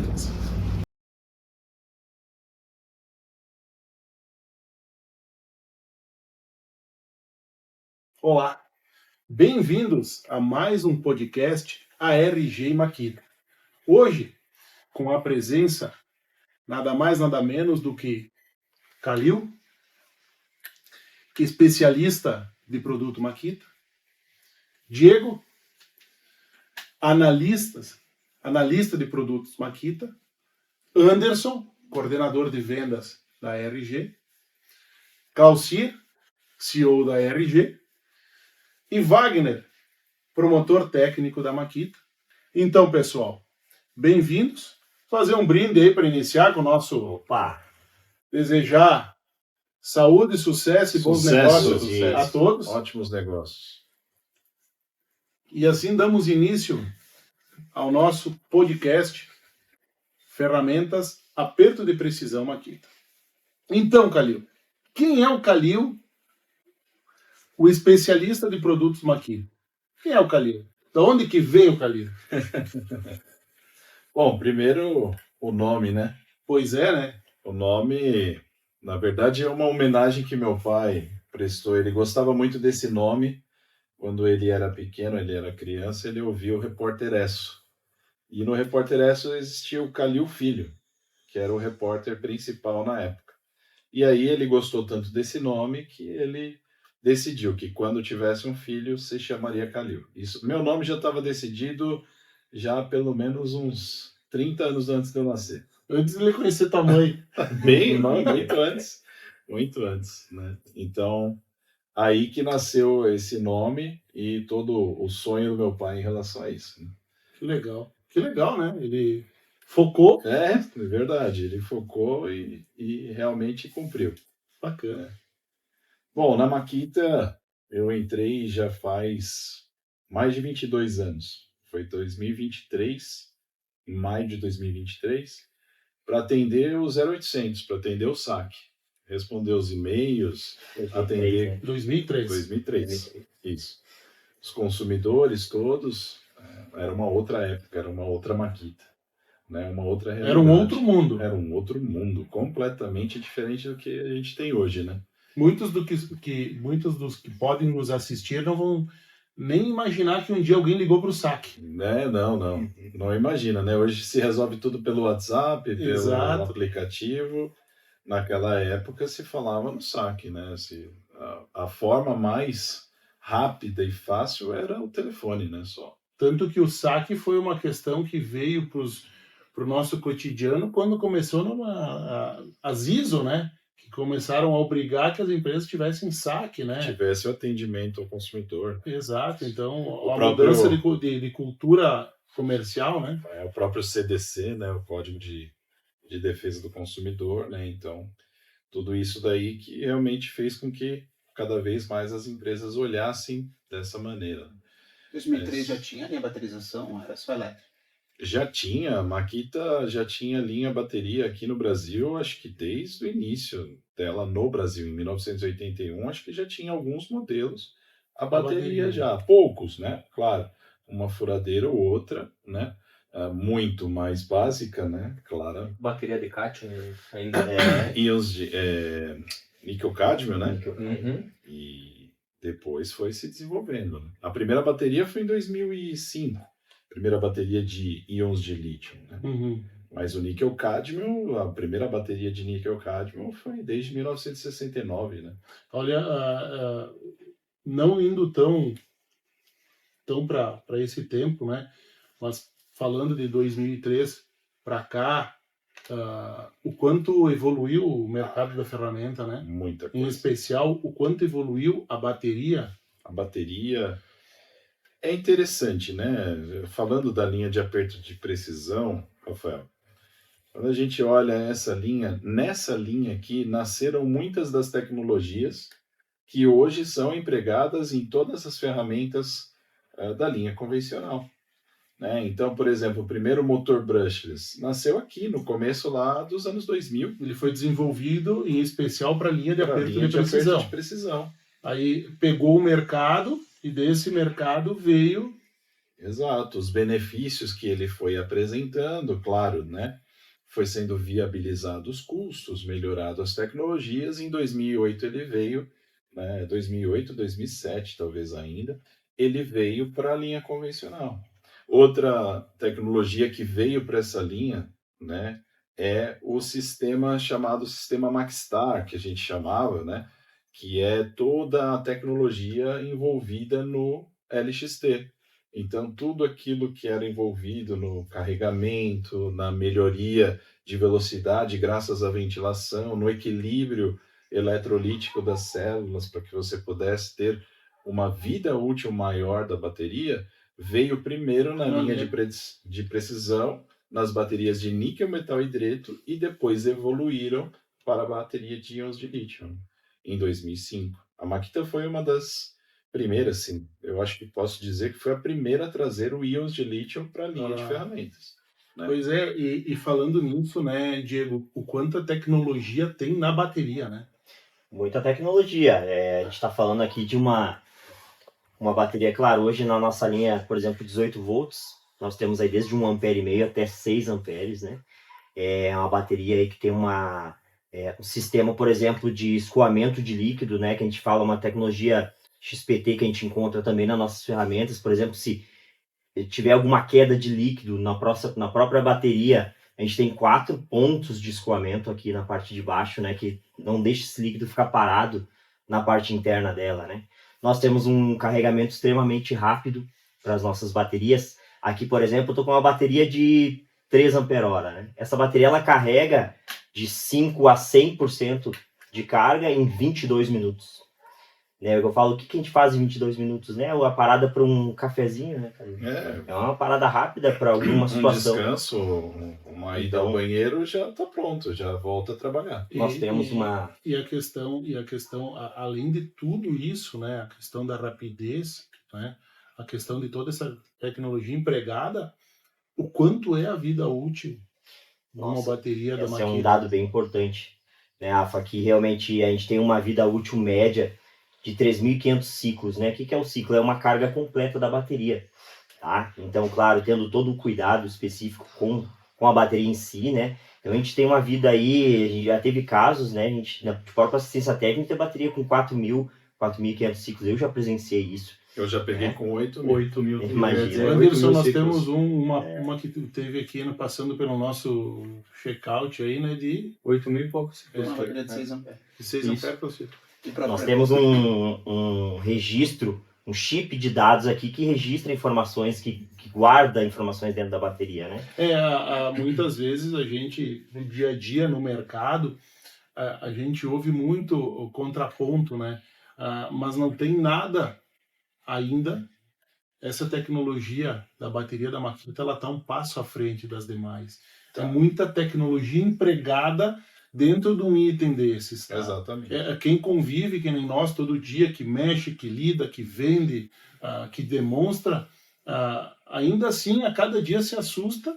vendas. Olá, bem-vindos a mais um podcast ARG Makita. Hoje, com a presença nada mais nada menos do que Kalil, especialista de produto Makita, Diego, analista de produtos Makita, Anderson, coordenador de vendas da ARG, Claucir, CEO da ARG, e Wagner, promotor técnico da Makita. Então, pessoal, bem-vindos. Fazer um brinde aí para iniciar com o nosso... Desejar saúde, sucesso e bons negócios a todos. Ótimos negócios. E assim damos início ao nosso podcast Ferramentas Aperto de Precisão Makita. Então, Kalil, quem é o Kalil, o especialista de produtos Makita? Quem é o Kalil? De onde que veio o Kalil? Bom, primeiro o nome, né? Pois é, né? O nome, na verdade, é uma homenagem que meu pai prestou. Ele gostava muito desse nome. Quando ele era pequeno, ele era criança, ele ouvia o Repórter Esso. E no Repórter Esso existia o Kalil Filho, que era o repórter principal na época. E aí ele gostou tanto desse nome que ele decidiu que quando tivesse um filho se chamaria Kalil. Isso, meu nome já estava decidido já pelo menos uns 30 anos antes de eu nascer. Antes de ele conhecer tua mãe. Muito antes, né? Então, aí que nasceu esse nome e todo o sonho do meu pai em relação a isso. Né? Que legal, né? Ele focou. É verdade, ele focou e realmente cumpriu. Bacana. Bom, na Makita eu entrei já faz mais de 22 anos. Foi 2023, em maio de 2023, para atender o 0800, para atender o saque. Responder os e-mails, atender... 2003, isso. Os consumidores todos, era uma outra época, era uma outra Makita. Né? Uma outra realidade. Era um outro mundo. Era um outro mundo, completamente diferente do que a gente tem hoje, né? Muitos dos que podem nos assistir não vão nem imaginar que um dia alguém ligou para o saque. Não imagina, né? Hoje se resolve tudo pelo WhatsApp, pelo aplicativo. Naquela época se falava no saque, né? A forma mais rápida e fácil era o telefone, né? Só. Tanto que o saque foi uma questão que veio para o nosso cotidiano quando começou as ISO, né? Que começaram a obrigar que as empresas tivessem saque, né? Tivesse o atendimento ao consumidor. Exato, então mudança de cultura comercial, né? É o próprio CDC, né? O Código de Defesa do Consumidor, né? Então, tudo isso daí que realmente fez com que cada vez mais as empresas olhassem dessa maneira. 2003 já tinha linha baterização, era só elétrica? Já tinha, a Makita já tinha linha bateria aqui no Brasil, acho que desde o início dela no Brasil, em 1981, acho que já tinha alguns modelos a bateria já, poucos, né? Claro, uma furadeira ou outra, né? Muito mais básica, né? Claro. Bateria de cátio ainda íons de níquel-cádmio, né? Uhum. E depois foi se desenvolvendo. Né? A primeira bateria foi em 2005. Primeira bateria de íons de lítio, né? Uhum. Mas o níquel-cádmio, a primeira bateria de níquel-cádmio foi desde 1969, né? Olha, não indo tão para esse tempo, né? Mas falando de 2003 para cá, o quanto evoluiu o mercado da ferramenta, né? Muita coisa. Em especial, o quanto evoluiu a bateria. A bateria é interessante, né? Falando da linha de aperto de precisão, Rafael, quando a gente olha essa linha, nessa linha aqui nasceram muitas das tecnologias que hoje são empregadas em todas as ferramentas da linha convencional. Né? Então, por exemplo, o primeiro motor brushless nasceu aqui no começo lá dos anos 2000. Ele foi desenvolvido em especial para a linha de aperto de precisão. Aí pegou o mercado e desse mercado veio Exato, os benefícios que ele foi apresentando, claro, né? Foi sendo viabilizado os custos, melhorado as tecnologias. Em 2008 ele veio, né? 2008, 2007 talvez ainda, ele veio para a linha convencional. Outra tecnologia que veio para essa linha, né? É o sistema chamado sistema Maxstar, que a gente chamava, né? Que é toda a tecnologia envolvida no LXT. Então, tudo aquilo que era envolvido no carregamento, na melhoria de velocidade, graças à ventilação, no equilíbrio eletrolítico das células, para que você pudesse ter uma vida útil maior da bateria, veio primeiro na linha de precisão, nas baterias de níquel metal hidreto, e depois evoluíram para a bateria de íons de lítio, em 2005. A Makita foi uma das primeiras, sim. Eu acho que posso dizer que foi a primeira a trazer o íons de lítio para a linha de ferramentas. Né? Pois é, e falando nisso, né, Diego, o quanto a tecnologia tem na bateria, né? Muita tecnologia. A gente está falando aqui de uma bateria, claro, hoje na nossa linha, por exemplo, 18 volts, nós temos aí desde 1,5 ampere até 6 amperes, né? É uma bateria aí que tem um sistema, por exemplo, de escoamento de líquido, né? Que a gente fala uma tecnologia XPT que a gente encontra também nas nossas ferramentas. Por exemplo, se tiver alguma queda de líquido na própria bateria, a gente tem 4 pontos de escoamento aqui na parte de baixo, né? Que não deixa esse líquido ficar parado na parte interna dela, né? Nós temos um carregamento extremamente rápido para as nossas baterias. Aqui, por exemplo, eu estou com uma bateria de 3 ampere-hora, né? Essa bateria ela carrega de 5 a 100% de carga em 22 minutos. Né? Eu falo, o que a gente faz em 22 minutos? Né? A parada para um cafezinho, né, cara? É uma parada rápida para alguma situação. Um descanso, uma ida ao banheiro, já está pronto, já volta a trabalhar. Nós temos uma... E a questão, além de tudo isso, né, a questão da rapidez, né, a questão de toda essa tecnologia empregada, o quanto é a vida útil de uma bateria da Makita. Esse é um dado bem importante, né, Rafa, que realmente a gente tem uma vida útil média de 3.500 ciclos, né? O que é o ciclo? É uma carga completa da bateria, tá? Então, claro, tendo todo o cuidado específico com a bateria em si, né? Então, a gente tem uma vida aí, a gente já teve casos, né? A gente, na própria assistência técnica, tem bateria com 4.500 ciclos. Eu já presenciei isso. Eu já peguei com 8.000. Imagina. Anderson, nós temos uma que teve aqui passando pelo nosso check-out aí, né? De 8.000 e poucos. Uma bateria de 6 amperes. De 6 amperes para você. Nós temos um registro, um chip de dados aqui que registra informações, que guarda informações dentro da bateria, né? Muitas vezes a gente, no dia a dia, no mercado, a gente ouve muito o contraponto, né? Mas não tem nada ainda. Essa tecnologia da bateria da Makita, ela está um passo à frente das demais. É muita tecnologia empregada dentro de um item desses. Tá? Exatamente. Quem convive, que nem nós, todo dia, que mexe, que lida, que vende, que demonstra, ainda assim, a cada dia se assusta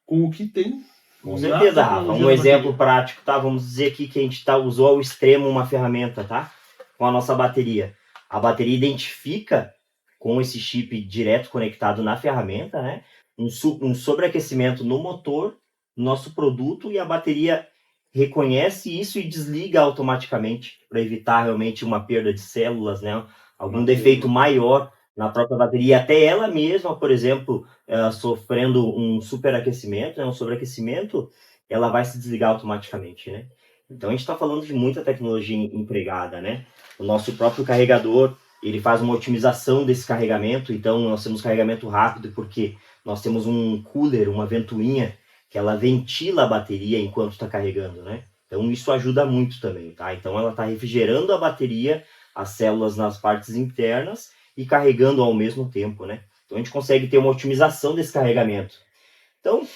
com o que tem. Com certeza, Rafa. Um exemplo prático, tá? Vamos dizer aqui que a gente usou ao extremo uma ferramenta, tá? Com a nossa bateria. A bateria identifica, com esse chip direto conectado na ferramenta, né? Um sobreaquecimento no motor, no nosso produto, e a bateria reconhece isso e desliga automaticamente para evitar realmente uma perda de células, né? Algum defeito maior na própria bateria, até ela mesma, por exemplo, sofrendo um superaquecimento, né? Um sobreaquecimento, ela vai se desligar automaticamente, né? Então a gente está falando de muita tecnologia empregada, né? O nosso próprio carregador, ele faz uma otimização desse carregamento. Então nós temos carregamento rápido porque nós temos um cooler, uma ventoinha, que ela ventila a bateria enquanto está carregando, né? Então isso ajuda muito também, tá? Então ela está refrigerando a bateria, as células nas partes internas e carregando ao mesmo tempo, né? Então a gente consegue ter uma otimização desse carregamento. Então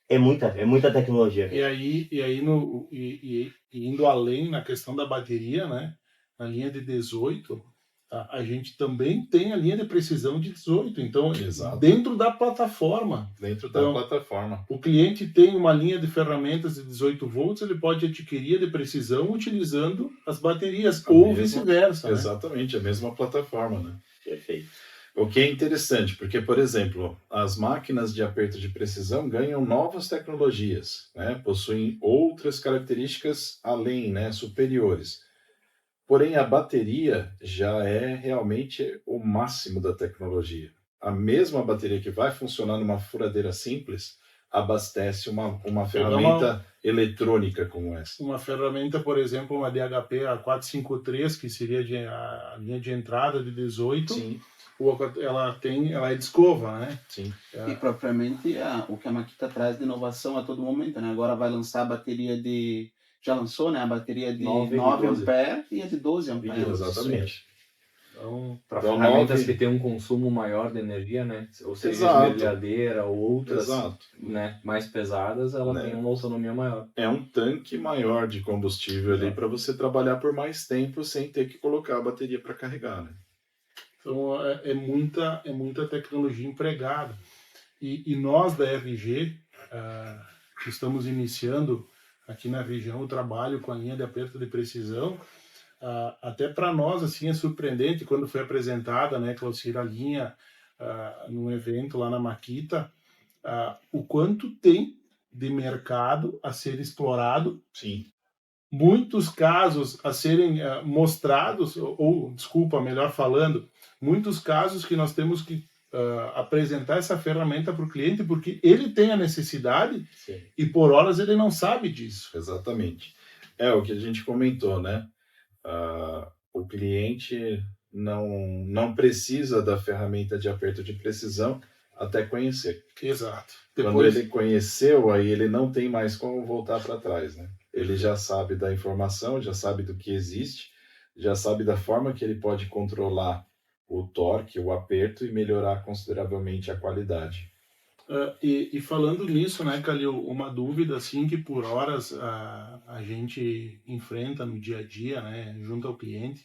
é muita tecnologia. E aí indo além na questão da bateria, né? Na linha de 18, a gente também tem a linha de precisão de 18. Então, Exato. dentro da plataforma. Plataforma. O cliente tem uma linha de ferramentas de 18 volts, ele pode adquirir a de precisão utilizando as baterias, ou vice-versa. Exatamente, a mesma plataforma, né? Perfeito. O que é interessante, porque, por exemplo, as máquinas de aperto de precisão ganham novas tecnologias, né? Possuem outras características além, né? Superiores. Porém, a bateria já é realmente o máximo da tecnologia. A mesma bateria que vai funcionar numa furadeira simples abastece uma ferramenta eletrônica como essa. Uma ferramenta, por exemplo, uma DHP A453, que seria a linha de entrada de 18, Sim, ela é de escova, né? sim. E propriamente o que a Makita traz de inovação a todo momento, né? Agora vai lançar a bateria de... Já lançou, né? A bateria de 9 9 e 12. amperes e a de 12 amperes. Exatamente. Então, Para Então, ferramentas 9 que têm um consumo maior de energia, né? Ou seja, Exato. esmerilhadeira ou outras, Exato. né, mais pesadas, ela Né? tem uma autonomia maior. É um tanque maior de combustível ali para você trabalhar por mais tempo sem ter que colocar a bateria para carregar, né? Então é muita tecnologia empregada. E nós da RG, que estamos iniciando aqui na região o trabalho com a linha de aperto de precisão, até para nós assim é surpreendente quando foi apresentada, né, Claucir, a linha num evento lá na Makita, o quanto tem de mercado a ser explorado, Sim. muitos casos a serem mostrados, desculpa, melhor falando, muitos casos que nós temos que apresentar essa ferramenta para o cliente porque ele tem a necessidade. Sim. E por horas ele não sabe disso. Exatamente. É o que a gente comentou, né? O cliente não precisa da ferramenta de aperto de precisão até conhecer. Exato. Quando ele conheceu, aí ele não tem mais como voltar para trás, né? Ele já sabe da informação, já sabe do que existe, já sabe da forma que ele pode controlar o torque, o aperto e melhorar consideravelmente a qualidade. E falando nisso, né, Calil, uma dúvida assim que por horas a gente enfrenta no dia a dia, né, junto ao cliente,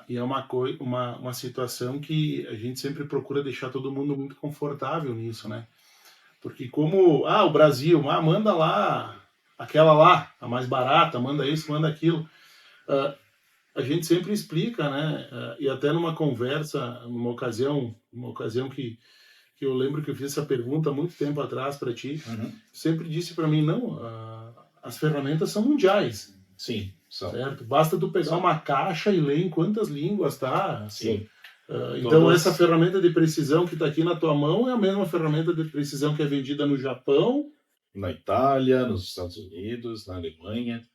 e é uma situação que a gente sempre procura deixar todo mundo muito confortável nisso, né? Porque como, o Brasil, manda lá, aquela lá, a mais barata, manda isso, manda aquilo. A gente sempre explica, né? E até numa conversa, numa ocasião que eu lembro que eu fiz essa pergunta há muito tempo atrás para ti, sempre disse para mim, não, as ferramentas são mundiais. Sim, são. Certo? Basta tu pegar uma caixa e ler em quantas línguas, tá? Sim. Então essa ferramenta de precisão que está aqui na tua mão é a mesma ferramenta de precisão que é vendida no Japão, na Itália, nos Estados Unidos, na Alemanha,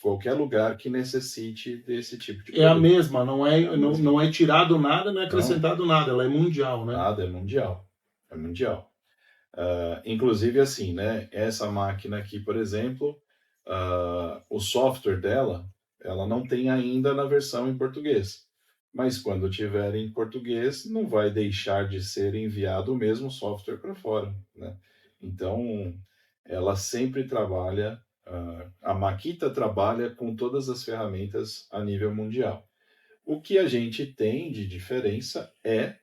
qualquer lugar que necessite desse tipo de produto. É a mesma, não é tirado nada, não é acrescentado nada, ela é mundial, né? Nada, é mundial. É mundial. Inclusive assim, né? Essa máquina aqui, por exemplo, o software dela, ela não tem ainda na versão em português. Mas quando tiver em português, não vai deixar de ser enviado o mesmo software para fora, né? Então, ela sempre trabalha, a Makita trabalha com todas as ferramentas a nível mundial. O que a gente tem de diferença é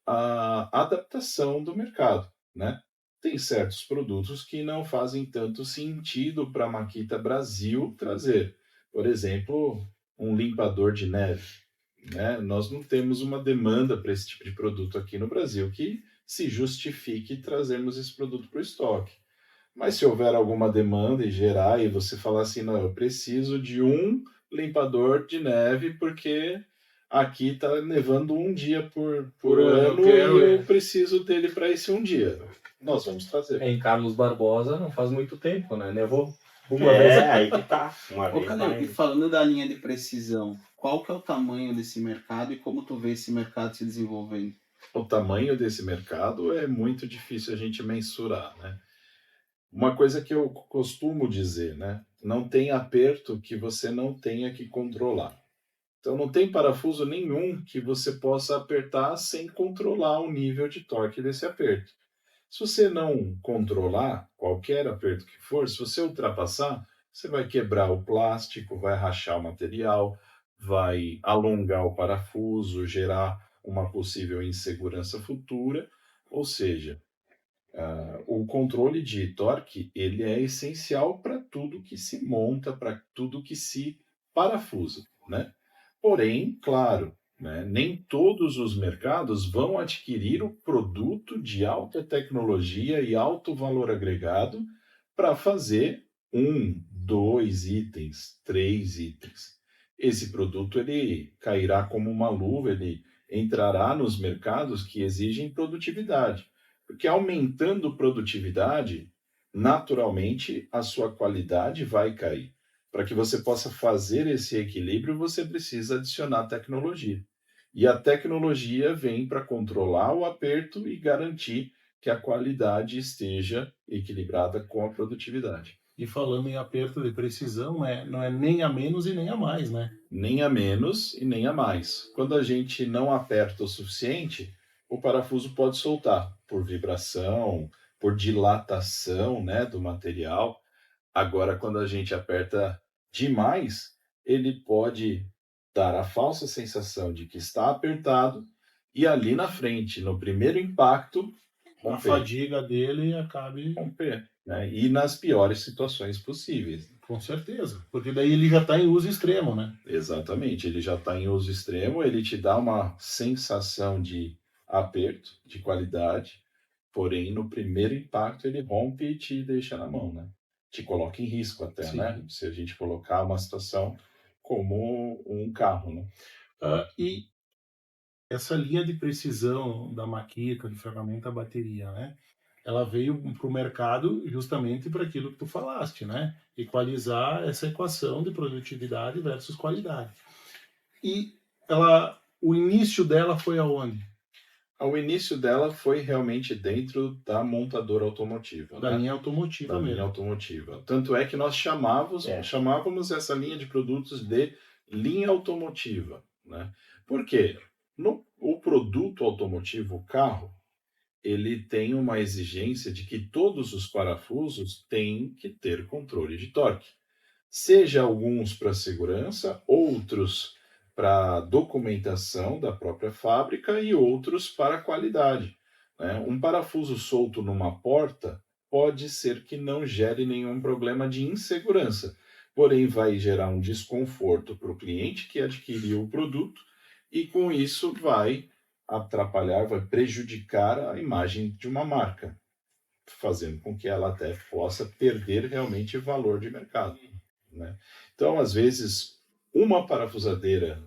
a adaptação do mercado, né? Tem certos produtos que não fazem tanto sentido para a Makita Brasil trazer. Por exemplo, um limpador de neve, né? Nós não temos uma demanda para esse tipo de produto aqui no Brasil que se justifique trazermos esse produto para o estoque. Mas se houver alguma demanda e gerar, e você falar assim, não, eu preciso de um limpador de neve porque aqui está nevando um dia por ano e eu preciso dele para esse um dia. Nós vamos trazer. Em Carlos Barbosa não faz muito tempo, né? Nevou uma vez. Aí que tá. Uma vez E falando da linha de precisão, qual que é o tamanho desse mercado e como tu vê esse mercado se desenvolvendo? O tamanho desse mercado é muito difícil a gente mensurar, né? Uma coisa que eu costumo dizer, né? Não tem aperto que você não tenha que controlar. Então não tem parafuso nenhum que você possa apertar sem controlar o nível de torque desse aperto. Se você não controlar qualquer aperto que for, se você ultrapassar, você vai quebrar o plástico, vai rachar o material, vai alongar o parafuso, gerar uma possível insegurança futura. Ou seja, o controle de torque ele é essencial para tudo que se monta, para tudo que se parafusa, né? Porém, claro, né? Nem todos os mercados vão adquirir o produto de alta tecnologia e alto valor agregado para fazer 1, 2 itens, 3 itens. Esse produto ele cairá como uma luva, ele entrará nos mercados que exigem produtividade, porque aumentando produtividade, naturalmente a sua qualidade vai cair. Para que você possa fazer esse equilíbrio, você precisa adicionar tecnologia. E a tecnologia vem para controlar o aperto e garantir que a qualidade esteja equilibrada com a produtividade. E falando em aperto de precisão, né, não é nem a menos e nem a mais, né? Nem a menos e nem a mais. Quando a gente não aperta o suficiente, o parafuso pode soltar por vibração, por dilatação, né, do material. Agora, quando a gente aperta demais, ele pode dar a falsa sensação de que está apertado e ali na frente, no primeiro impacto, A fadiga dele acabe, romper, né? E nas piores situações possíveis. com certeza. Porque daí ele já está em uso extremo, né? Exatamente, ele já está em uso extremo, ele te dá uma sensação de aperto, de qualidade, porém no primeiro impacto ele rompe e te deixa na mão, né? Te coloca em risco até, Sim. né? Se a gente colocar uma situação como um carro, né? E essa linha de precisão da Makita, de ferramenta bateria, né? Ela veio para o mercado justamente para aquilo que tu falaste, né? Equalizar essa equação de produtividade versus qualidade. E o início dela foi aonde? O início dela foi realmente dentro da montadora automotiva, Da né? linha automotiva Da linha mesmo. automotiva. Tanto é que nós chamávamos essa linha de produtos de linha automotiva, né? Por quê? O produto automotivo, o carro, ele tem uma exigência de que todos os parafusos têm que ter controle de torque. Seja alguns para segurança, outros para documentação da própria fábrica e outros para qualidade, né? Um parafuso solto numa porta pode ser que não gere nenhum problema de insegurança, porém vai gerar um desconforto para o cliente que adquiriu o produto e com isso vai atrapalhar, vai prejudicar a imagem de uma marca, fazendo com que ela até possa perder realmente valor de mercado, né? Então, às vezes, uma parafusadeira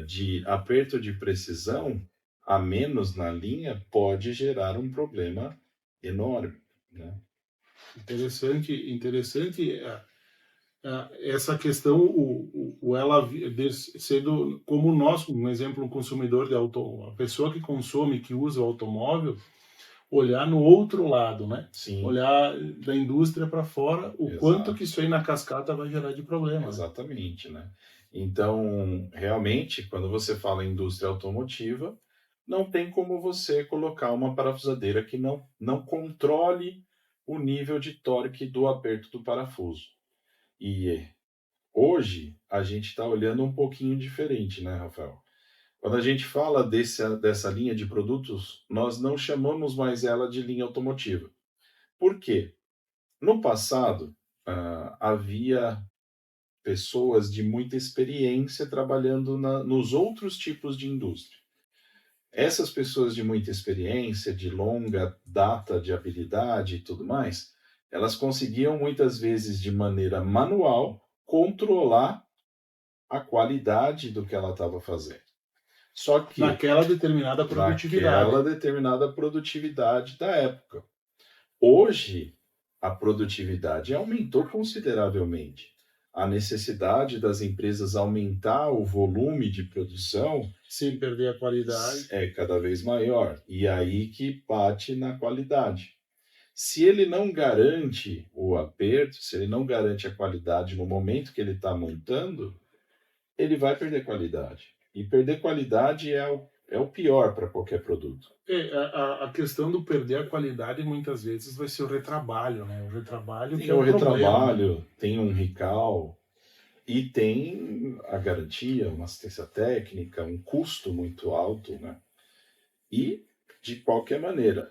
de aperto de precisão a menos na linha pode gerar um problema enorme, né? Interessante essa questão, sendo como nós, um exemplo, um consumidor de a pessoa que consome, que usa o automóvel, olhar no outro lado, né? Sim. Olhar da indústria para fora, o Exato. quanto que isso aí na cascata vai gerar de problema. Exatamente, né? Então, realmente, quando você fala em indústria automotiva, não tem como você colocar uma parafusadeira que não controle o nível de torque do aperto do parafuso. E hoje a gente está olhando um pouquinho diferente, né, Rafael? Quando a gente fala dessa linha de produtos, nós não chamamos mais ela de linha automotiva. Por quê? No passado, havia pessoas de muita experiência trabalhando nos outros tipos de indústria. Essas pessoas de muita experiência, de longa data de habilidade e tudo mais, elas conseguiam muitas vezes de maneira manual controlar a qualidade do que ela estava fazendo. Só que naquela determinada produtividade da época. Hoje, a produtividade aumentou consideravelmente. A necessidade das empresas aumentar o volume de produção sem perder a qualidade é cada vez maior. E aí que bate na qualidade. Se ele não garante o aperto, se ele não garante a qualidade no momento que ele está montando, ele vai perder qualidade. E perder qualidade é o pior para qualquer produto. A questão do perder a qualidade muitas vezes vai ser o retrabalho, né? O retrabalho tem que é o retrabalho, problema, né? Tem um recall e tem a garantia, uma assistência técnica, um custo muito alto, né? E, de qualquer maneira,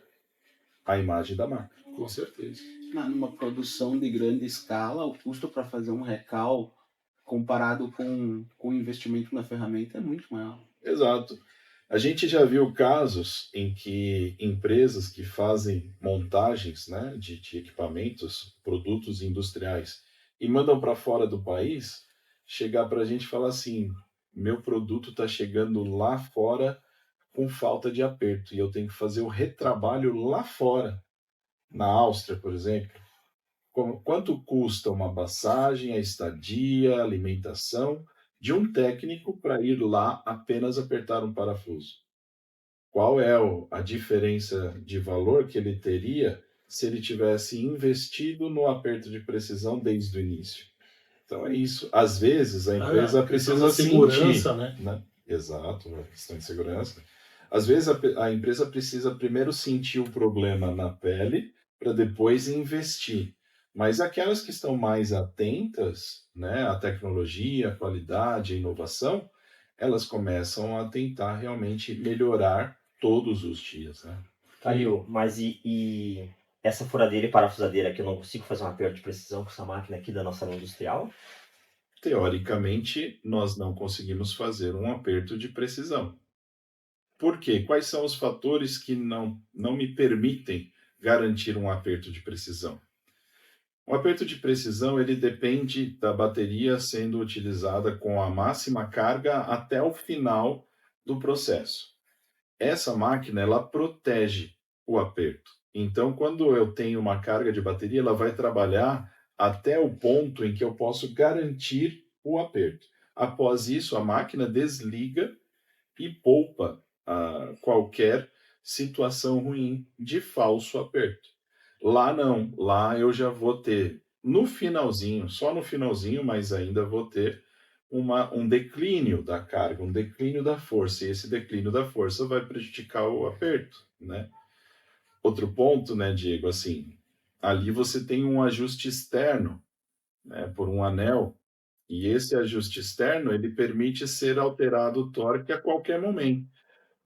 a imagem da marca. Com certeza. Numa produção de grande escala, o custo para fazer um recal comparado com o investimento na ferramenta é muito maior. Exato. A gente já viu casos em que empresas que fazem montagens, né, de equipamentos, produtos industriais, e mandam para fora do país, chegar para a gente e falar assim: meu produto está chegando lá fora com falta de aperto, e eu tenho que fazer o retrabalho lá fora, na Áustria, por exemplo. Quanto custa uma passagem, a estadia, a alimentação de um técnico para ir lá apenas apertar um parafuso? Qual é a diferença de valor que ele teria se ele tivesse investido no aperto de precisão desde o início? Então é isso. Às vezes a empresa precisa da segurança, sentir, né? Exato, a questão de segurança. Às vezes a empresa precisa primeiro sentir o problema na pele para depois investir. Mas aquelas que estão mais atentas, né, à tecnologia, à qualidade, à inovação, elas começam a tentar realmente melhorar todos os dias, né? Calil, mas e essa furadeira e parafusadeira que eu não consigo fazer um aperto de precisão com essa máquina aqui da nossa linha industrial? Teoricamente, nós não conseguimos fazer um aperto de precisão. Por quê? Quais são os fatores que não me permitem garantir um aperto de precisão? O aperto de precisão ele depende da bateria sendo utilizada com a máxima carga até o final do processo. Essa máquina ela protege o aperto. Então, quando eu tenho uma carga de bateria, ela vai trabalhar até o ponto em que eu posso garantir o aperto. Após isso, a máquina desliga e poupa qualquer situação ruim de falso aperto. Lá não, lá eu já vou ter no finalzinho, só no finalzinho, mas ainda vou ter um declínio da carga, um declínio da força, e esse declínio da força vai prejudicar o aperto, né? Outro ponto, né, Diego, assim, ali você tem um ajuste externo, né, por um anel, e esse ajuste externo, ele permite ser alterado o torque a qualquer momento.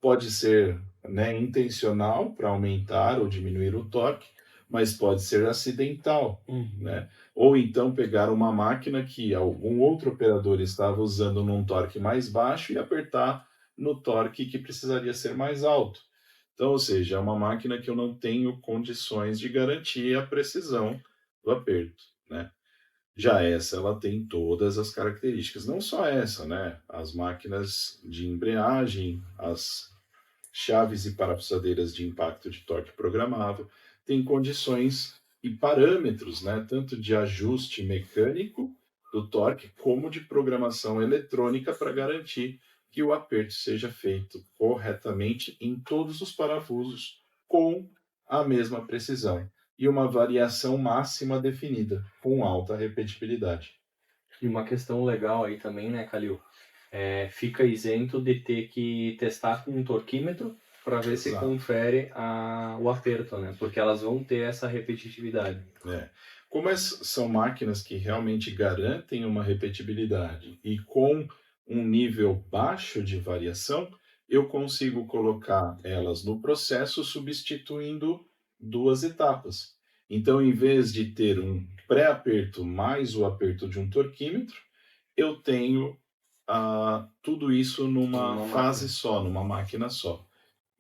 Pode ser, né, intencional para aumentar ou diminuir o torque, mas pode ser acidental, né? Ou então pegar uma máquina que algum outro operador estava usando num torque mais baixo e apertar no torque que precisaria ser mais alto. Então, ou seja, é uma máquina que eu não tenho condições de garantir a precisão do aperto, né? Já essa, ela tem todas as características, não só essa, né? As máquinas de embreagem, as chaves e parafusadeiras de impacto de torque programável, têm condições e parâmetros, né? Tanto de ajuste mecânico do torque, como de programação eletrônica para garantir que o aperto seja feito corretamente em todos os parafusos com a mesma precisão e uma variação máxima definida, com alta repetibilidade. E uma questão legal aí também, né, Calil? Fica isento de ter que testar com um torquímetro para ver se Exato. confere o aperto, né? Porque elas vão ter essa repetitividade. Como são máquinas que realmente garantem uma repetibilidade e com um nível baixo de variação, eu consigo colocar elas no processo substituindo duas etapas. Então, em vez de ter um pré-aperto mais o aperto de um torquímetro, eu tenho tudo isso numa fase só, numa máquina só.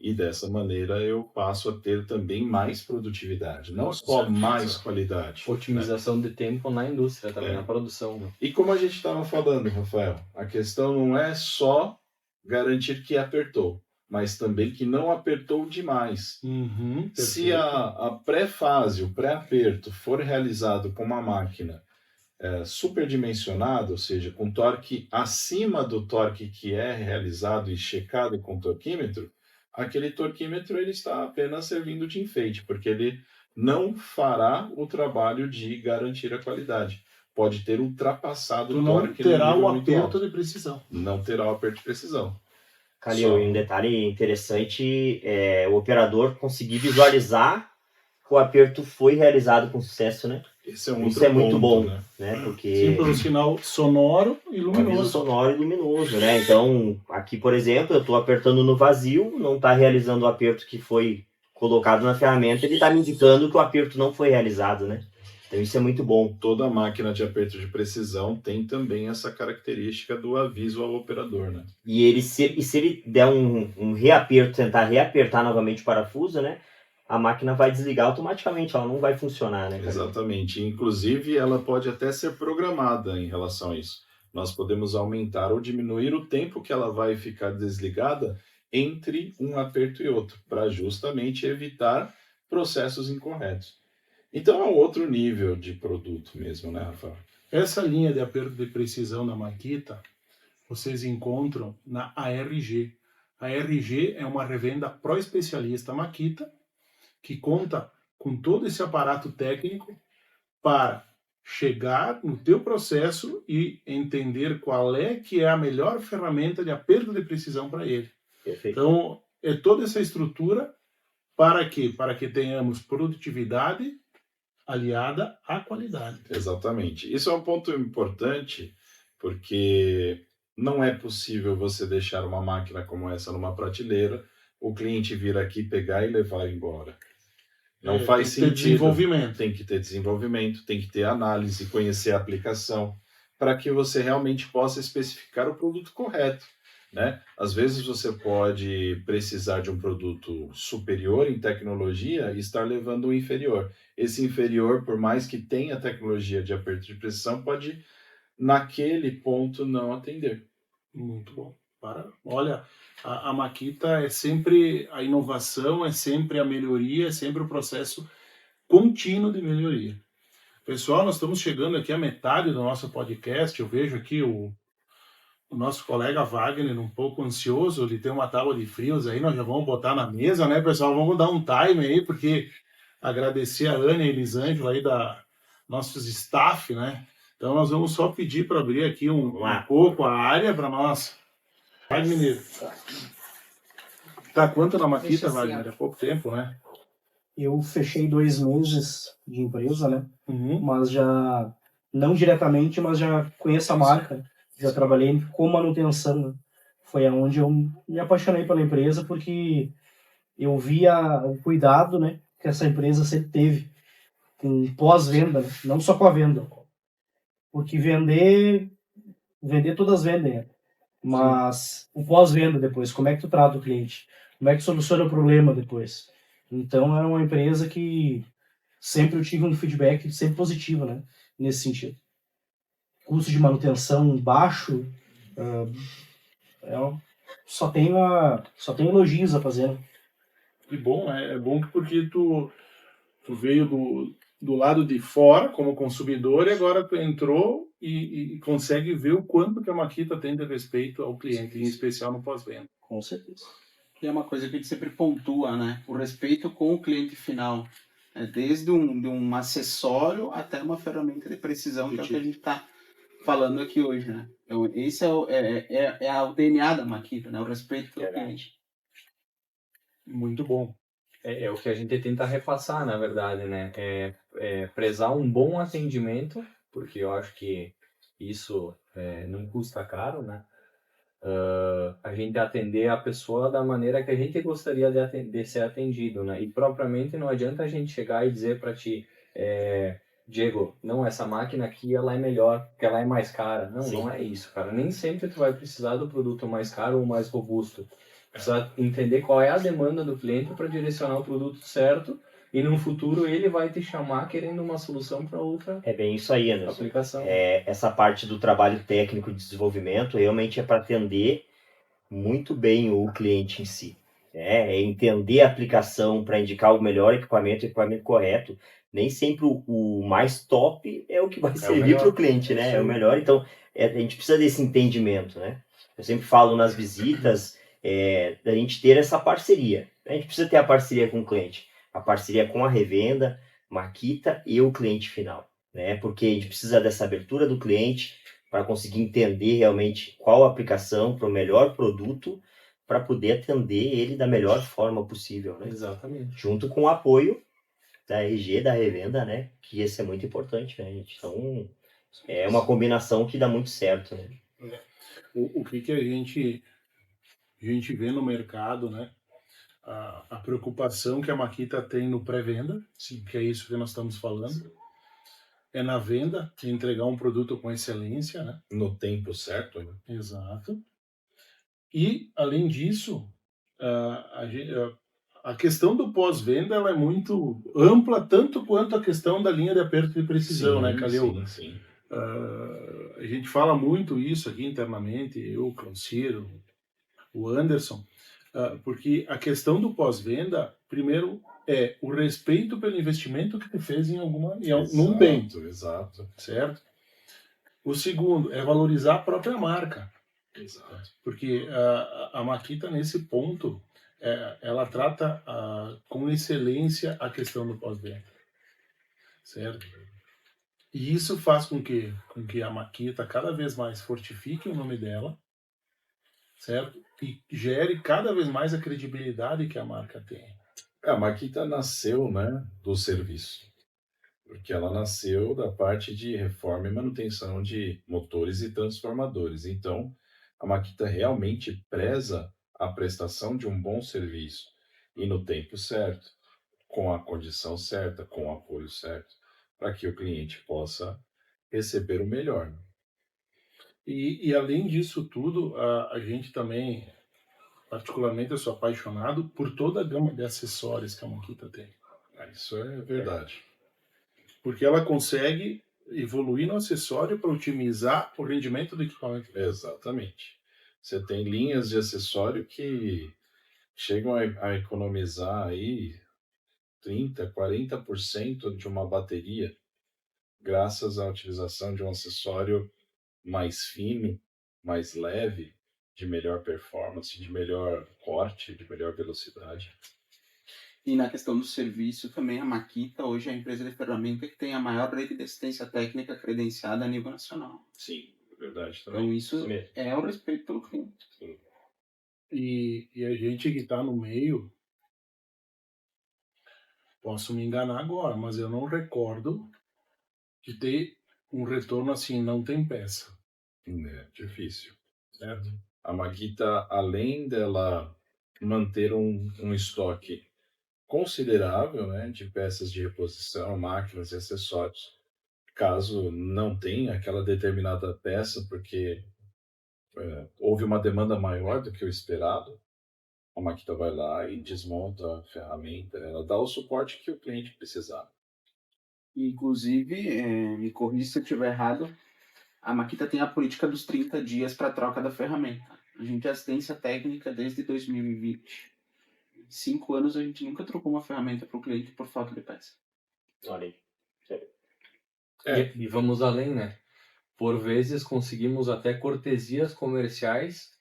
E dessa maneira eu passo a ter também mais produtividade, não só mais qualidade. Otimização de tempo na indústria também, na produção. Né? E como a gente estava falando, Rafael, a questão não é só garantir que apertou, mas também que não apertou demais. Se a pré-fase, o pré-aperto, for realizado com uma máquina superdimensionada, ou seja, com torque acima do torque que é realizado e checado com torquímetro, aquele torquímetro ele está apenas servindo de enfeite, porque ele não fará o trabalho de garantir a qualidade. Pode ter ultrapassado o torque. Não terá o aperto de precisão. Não terá o aperto de precisão. Calil, um detalhe interessante é o operador conseguir visualizar que o aperto foi realizado com sucesso, né? Esse é um Isso outro é muito ponto, bom, né? Porque Sim, por um sinal sonoro e um aviso luminoso. sonoro e luminoso, né? Então, aqui, por exemplo, eu estou apertando no vazio, não está realizando o aperto que foi colocado na ferramenta, ele está me indicando que o aperto não foi realizado, né? Então isso é muito bom. Toda máquina de aperto de precisão tem também essa característica do aviso ao operador, né? E se ele der um reaperto, tentar reapertar novamente o parafuso, né? A máquina vai desligar automaticamente, ela não vai funcionar, né, cara? Exatamente. Inclusive, ela pode até ser programada em relação a isso. Nós podemos aumentar ou diminuir o tempo que ela vai ficar desligada entre um aperto e outro, para justamente evitar processos incorretos. Então é um outro nível de produto mesmo, né, Rafael? Essa linha de aperto de precisão da Makita, vocês encontram na ARG. A ARG é uma revenda pró-especialista Makita, que conta com todo esse aparato técnico para chegar no teu processo e entender qual é que é a melhor ferramenta de aperto de precisão para ele. Perfeito. Então, é toda essa estrutura para quê? Para que tenhamos produtividade aliada à qualidade. Exatamente. Isso é um ponto importante, porque não é possível você deixar uma máquina como essa numa prateleira, o cliente vir aqui pegar e levar embora. Não faz tem que ter sentido. desenvolvimento. Tem que ter desenvolvimento, tem que ter análise, conhecer a aplicação, para que você realmente possa especificar o produto correto, né? Às vezes você pode precisar de um produto superior em tecnologia e estar levando um inferior. Esse inferior, por mais que tenha tecnologia de aperto de precisão, pode, naquele ponto, não atender. Muito bom. Olha, a Makita é sempre a inovação, é sempre a melhoria, é sempre o processo contínuo de melhoria. Pessoal, nós estamos chegando aqui à metade do nosso podcast. Eu vejo aqui o nosso colega Wagner um pouco ansioso, ele tem uma tábua de frios aí, nós já vamos botar na mesa, né, pessoal? Vamos dar um time aí, porque agradecer a Ana e a Elisângela aí nossos staff, né? Então nós vamos só pedir para abrir aqui um pouco a área para nós. Vai, Mineiro. Tá quanto na Makita, Wagner? Há pouco tempo, né? Eu fechei 2 meses de empresa, né? Uhum. Mas já, não diretamente, mas já conheço a marca. Já trabalhei com manutenção, né? Foi aonde eu me apaixonei pela empresa, porque eu via o cuidado, né, que essa empresa sempre teve com pós-venda, né? Não só com a venda. Porque vender todas vendem, né? Mas o pós-venda depois, como é que tu trata o cliente? Como é que soluciona o problema depois? Então, era uma empresa que sempre eu tive um feedback sempre positivo, né? Nesse sentido. Custo de manutenção baixo, só tem elogios a fazer, né? Que bom, né? É bom porque tu veio do lado de fora como consumidor e agora tu entrou e consegue ver o quanto que a Makita tem de respeito ao cliente, em especial no pós-venda. Com certeza. E é uma coisa que a gente sempre pontua, né? O respeito com o cliente final. Desde um acessório até uma ferramenta de precisão, que é o que a gente está falando aqui hoje, né? Então, esse é o DNA da Makita, né? O respeito pelo cliente. Muito bom. É o que a gente tenta repassar, na verdade, né? Prezar um bom atendimento, porque eu acho que isso não custa caro, né? A gente atender a pessoa da maneira que a gente gostaria de ser atendido, né? E propriamente não adianta a gente chegar e dizer para ti, Diego, não, essa máquina aqui ela é melhor, porque ela é mais cara. Não, Sim. não é isso, cara. Nem sempre tu vai precisar do produto mais caro ou mais robusto. Precisa entender qual é a demanda do cliente para direcionar o produto certo e no futuro ele vai te chamar querendo uma solução para outra É bem isso aí, Anderson. aplicação. Essa parte do trabalho técnico de desenvolvimento realmente é para atender muito bem o cliente em si. É entender a aplicação para indicar o melhor equipamento, o equipamento correto. Nem sempre o mais top é o que vai servir para o cliente, né? É o melhor. Então, a gente precisa desse entendimento, né? Eu sempre falo nas visitas da gente ter essa parceria. A gente precisa ter a parceria com o cliente. A parceria com a revenda, Makita e o cliente final, né? Porque a gente precisa dessa abertura do cliente para conseguir entender realmente qual a aplicação para o melhor produto para poder atender ele da melhor forma possível, né? Exatamente. Junto com o apoio da RG, da revenda, né? Que isso é muito importante, né, gente? Então, é uma combinação que dá muito certo, né? O que a gente vê no mercado, né? A preocupação que a Makita tem no pré-venda, que é isso que nós estamos falando. é na venda, entregar um produto com excelência, né? No tempo certo, né? Exato. E, além disso, a questão do pós-venda ela é muito ampla, tanto quanto a questão da linha de aperto de precisão, né, Calil? Sim, sim. A gente fala muito isso aqui internamente, eu, o Clauciro, o Anderson, porque a questão do pós-venda, primeiro, é o respeito pelo investimento que tu fez num bem, Exato. certo? O segundo é valorizar a própria marca. Exato. Porque a Makita, nesse ponto, ela trata com excelência a questão do pós-venda, certo? E isso faz com que a Makita cada vez mais fortifique o nome dela, certo? E gere cada vez mais a credibilidade que a marca tem. A Makita nasceu, né, do serviço, porque ela nasceu da parte de reforma e manutenção de motores e transformadores. Então, a Makita realmente preza a prestação de um bom serviço e no tempo certo, com a condição certa, com o apoio certo, para que o cliente possa receber o melhor. E além disso tudo, a gente também, particularmente, eu sou apaixonado por toda a gama de acessórios que a Makita tem. Isso é verdade. Porque ela consegue evoluir no acessório para otimizar o rendimento do equipamento. Exatamente. Você tem linhas de acessório que chegam a economizar aí 30%, 40% de uma bateria, graças à utilização de um acessório mais fino, mais leve, de melhor performance, de melhor corte, de melhor velocidade. E na questão do serviço também, a Makita hoje é a empresa de ferramenta que tem a maior rede de assistência técnica credenciada a nível nacional. Sim, verdade também. Então isso é o respeito pelo cliente. Sim. E a gente que está no meio, posso me enganar agora, mas eu não recordo de ter um retorno assim, não tem peça. É difícil, certo? A Makita, além dela manter um estoque considerável, né, de peças de reposição, máquinas e acessórios, caso não tenha aquela determinada peça, porque houve uma demanda maior do que o esperado, a Makita vai lá e desmonta a ferramenta, ela dá o suporte que o cliente precisar. Inclusive, me corrija se eu estiver errado, a Makita tem a política dos 30 dias para troca da ferramenta. A gente tem assistência técnica desde 2020. 5 anos a gente nunca trocou uma ferramenta para o cliente por falta de peça. Olha aí. E vamos além, né? Por vezes conseguimos até cortesias comerciais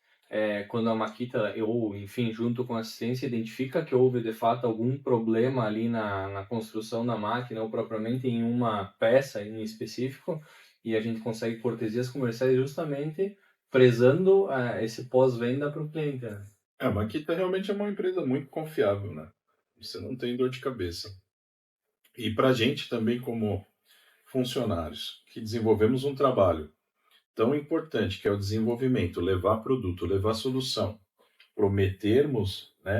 quando a Makita, ou enfim, junto com a assistência, identifica que houve de fato algum problema ali na construção da máquina ou propriamente em uma peça em específico, e a gente consegue cortesias comerciais justamente prezando esse pós-venda para o cliente, né? A Makita realmente é uma empresa muito confiável, né? Você não tem dor de cabeça. E para a gente também, como funcionários, que desenvolvemos um trabalho tão importante, que é o desenvolvimento, levar produto, levar solução,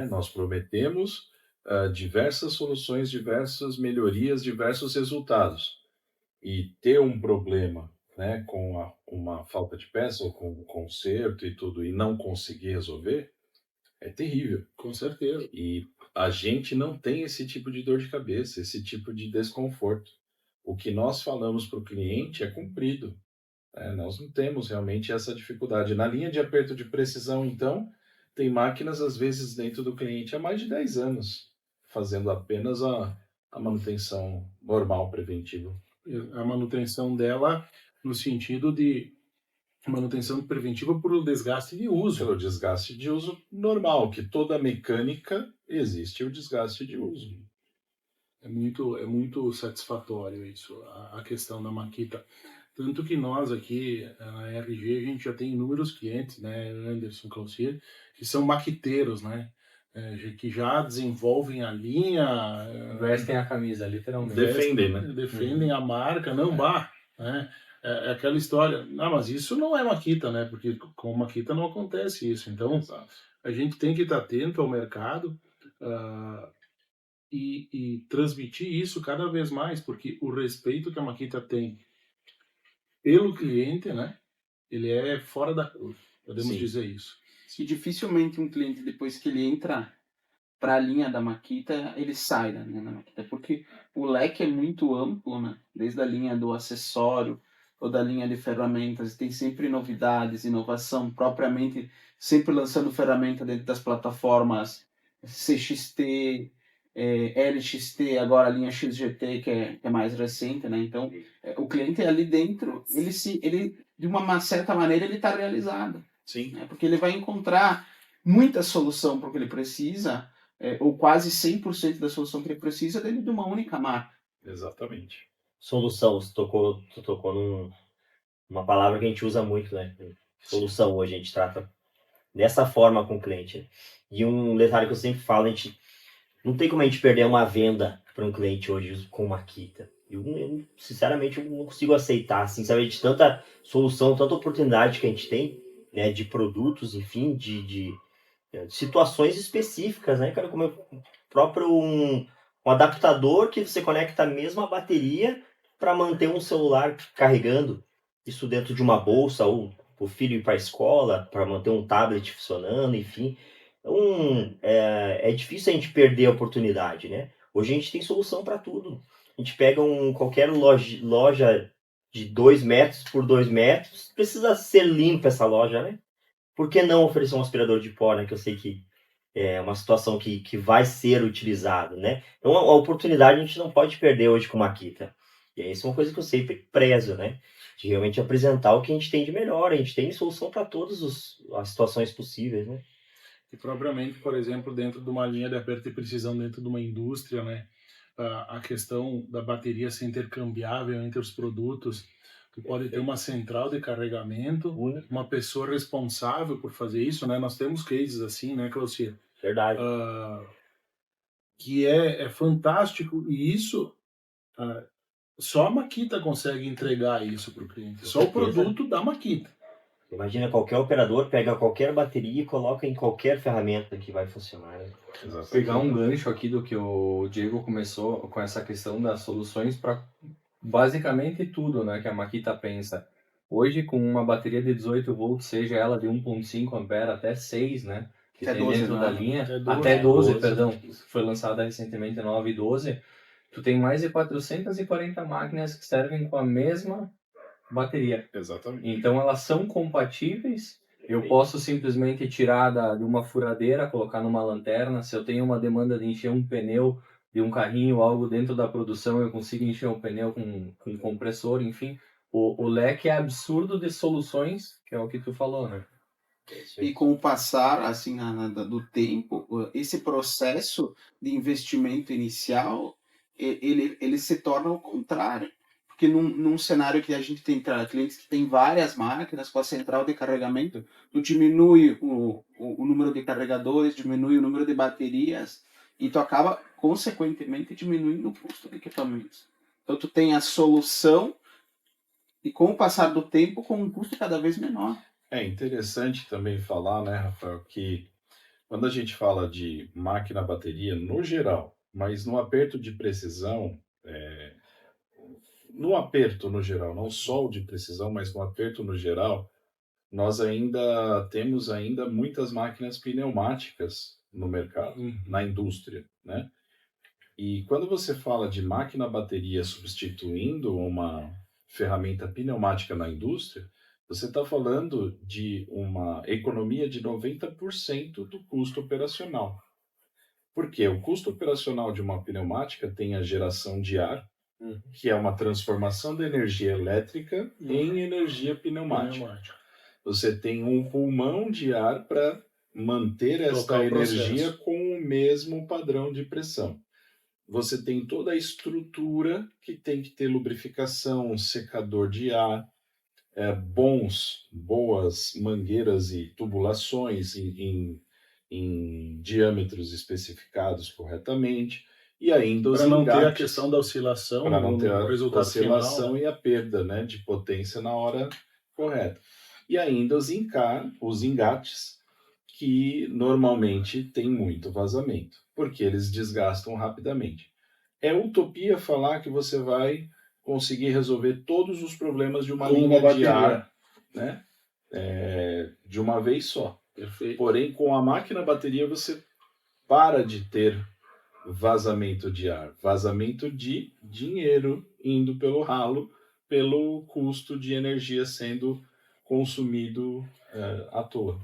nós prometemos diversas soluções, diversas melhorias, diversos resultados. E ter um problema, né, com uma falta de peça ou com um conserto e tudo, e não conseguir resolver, é terrível. Com certeza. E a gente não tem esse tipo de dor de cabeça, esse tipo de desconforto. O que nós falamos para o cliente é cumprido. Nós não temos realmente essa dificuldade. Na linha de aperto de precisão, então, tem máquinas, às vezes, dentro do cliente há mais de 10 anos, fazendo apenas a manutenção normal, preventiva. A manutenção dela no sentido de manutenção preventiva por desgaste de uso. Pelo desgaste de uso normal, que toda mecânica existe o desgaste de uso. É muito satisfatório isso, a questão da Makita. Tanto que nós aqui na RG, a gente já tem inúmeros clientes, né, Anderson, Claucir, que são maquiteiros, né, que já desenvolvem a linha. Vestem a camisa, literalmente. Defendem, né? Defendem a marca, não bah, né? É aquela história, mas isso não é Makita, né? Porque com Makita não acontece isso. Então, Exato. a gente tem que estar atento ao mercado, e transmitir isso cada vez mais, porque o respeito que a Makita tem pelo cliente, né, ele é fora da curva, podemos Sim. dizer isso. E dificilmente um cliente, depois que ele entra para a linha da Makita, ele sai da linha da Makita, porque o leque é muito amplo, né? Desde a linha do acessório ou da linha de ferramentas, tem sempre novidades, inovação, propriamente sempre lançando ferramenta dentro das plataformas CXT, LXT, agora a linha XGT, que é mais recente, né? Então, o cliente ali dentro, ele de uma certa maneira, ele está realizado, Sim. né? Porque ele vai encontrar muita solução para o que ele precisa, ou quase 100% da solução que ele precisa dentro de uma única marca. Exatamente. Solução, tu tocou numa palavra que a gente usa muito, né? Solução hoje a gente trata dessa forma com o cliente. Né? E um detalhe que eu sempre falo, a gente não tem como a gente perder uma venda para um cliente hoje com Makita. Eu, sinceramente, eu não consigo aceitar, assim, sabe, de tanta solução, tanta oportunidade que a gente tem, né, de produtos, enfim, de situações específicas, né, cara, como próprio um adaptador que você conecta a mesma bateria para manter um celular carregando, isso dentro de uma bolsa, ou o filho ir para a escola, para manter um tablet funcionando, enfim. Então, é difícil a gente perder a oportunidade, né? Hoje a gente tem solução para tudo. A gente pega qualquer loja de 2 metros por 2 metros, precisa ser limpa essa loja, né? Por que não oferecer um aspirador de pó, né? Que eu sei que é uma situação que vai ser utilizado, né? Então, a oportunidade a gente não pode perder hoje com Makita. E isso é uma coisa que eu sempre prezo, né? De realmente apresentar o que a gente tem de melhor. A gente tem solução para todas as situações possíveis, né? E propriamente, por exemplo, dentro de uma linha de aperto e precisão dentro de uma indústria, né, a questão da bateria ser intercambiável entre os produtos, tu pode ter uma central de carregamento, uma pessoa responsável por fazer isso, né? Nós temos cases assim, né, Claucia? Verdade. Que é fantástico, e isso só a Makita consegue entregar isso para o cliente, só o produto da Makita. Imagina qualquer operador pega qualquer bateria e coloca em qualquer ferramenta que vai funcionar. Né? Pegar um gancho aqui do que o Diego começou com essa questão das soluções para basicamente tudo, né, que a Makita pensa. Hoje, com uma bateria de 18 volts, seja ela de 1.5 ampere até 6, né, que Até tem 12, dentro né? da linha, Até 12, perdão, foi lançada recentemente 9 e 12, tu tem mais de 440 máquinas que servem com a mesma bateria. Exatamente. Então elas são compatíveis. Eu posso simplesmente tirar de uma furadeira, colocar numa lanterna. Se eu tenho uma demanda de encher um pneu de um carrinho, algo dentro da produção, eu consigo encher um pneu com compressor, enfim. O leque é absurdo de soluções, que é o que tu falou, né? E com o passar assim, do tempo, esse processo de investimento inicial, ele se torna o contrário. Porque num cenário que a gente tem clientes que tem várias máquinas com a central de carregamento, tu diminui o número de carregadores, diminui o número de baterias, e tu acaba, consequentemente, diminuindo o custo de equipamentos. Então tu tem a solução, e com o passar do tempo, com um custo cada vez menor. É interessante também falar, né, Rafael, que quando a gente fala de máquina-bateria no geral, mas no aperto de precisão, no aperto no geral, não só o de precisão, mas no aperto no geral, nós ainda temos muitas máquinas pneumáticas no mercado, na indústria, né? E quando você fala de máquina-bateria substituindo uma ferramenta pneumática na indústria, você está falando de uma economia de 90% do custo operacional. Por quê? O custo operacional de uma pneumática tem a geração de ar, que é uma transformação da energia elétrica em energia pneumática. Você tem um pulmão de ar para manter esta energia com o mesmo padrão de pressão. Você tem toda a estrutura que tem que ter lubrificação, secador de ar, boas mangueiras e tubulações em diâmetros especificados corretamente, e ainda os para não ter a engates, questão da oscilação, para não ter a resultado oscilação final, e a perda, né, de potência na hora correta. E ainda os engates, que normalmente tem muito vazamento, porque eles desgastam rapidamente. É utopia falar que você vai conseguir resolver todos os problemas de uma Com linha uma de bateria. ar, né? De uma vez só. Perfeito. Porém, com a máquina bateria, você para de ter vazamento de ar, vazamento de dinheiro indo pelo ralo, pelo custo de energia sendo consumido à toa.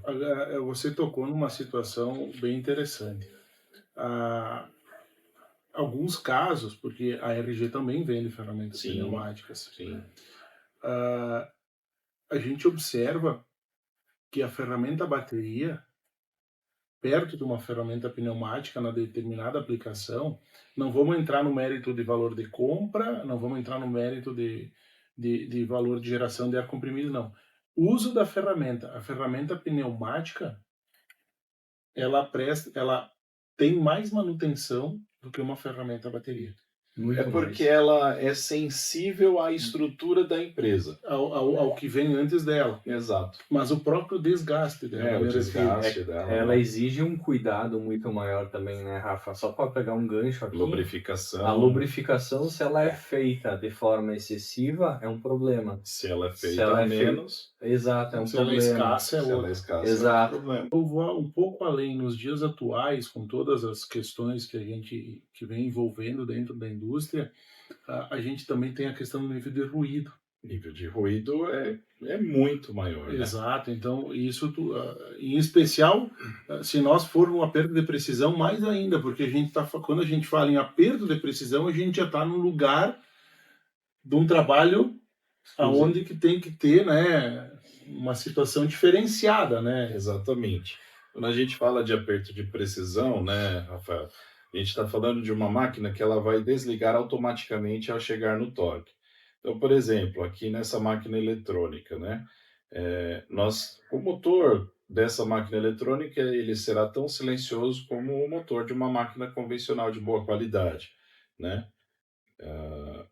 Você tocou numa situação bem interessante. Alguns casos, porque a RG também vende ferramentas Sim. pneumáticas, Sim. a gente observa que a ferramenta bateria, perto de uma ferramenta pneumática na determinada aplicação, não vamos entrar no mérito de valor de compra, não vamos entrar no mérito de valor de geração de ar comprimido, não. O uso da ferramenta, a ferramenta pneumática, ela tem mais manutenção do que uma ferramenta bateria. Muito É porque mais. ela é sensível à estrutura da empresa. Ao que vem antes dela. Exato. Mas o próprio desgaste dela. O desgaste dela. Ela né? exige um cuidado muito maior também, né, Rafa? Só para pegar um gancho aqui. Lubrificação. A lubrificação, se ela é feita de forma excessiva, é um problema. Se ela é Se feita ela é menos, Exato, é um Se ela é problema. escassa, é se ela é outra. escassa, Exato. é um problema. Eu vou um pouco além nos dias atuais, com todas as questões que vem envolvendo dentro da indústria, a gente também tem a questão do nível de ruído. O nível de ruído é muito maior. Né? Exato, então isso, em especial, se nós formos um aperto de precisão, mais ainda, porque quando a gente fala em aperto de precisão, a gente já está num lugar de um trabalho aonde que tem que ter, né, uma situação diferenciada, né? Exatamente. Quando a gente fala de aperto de precisão, né, Rafael, a gente está falando de uma máquina que ela vai desligar automaticamente ao chegar no torque. Então, por exemplo, aqui nessa máquina eletrônica, né, o motor dessa máquina eletrônica ele será tão silencioso como o motor de uma máquina convencional de boa qualidade, né?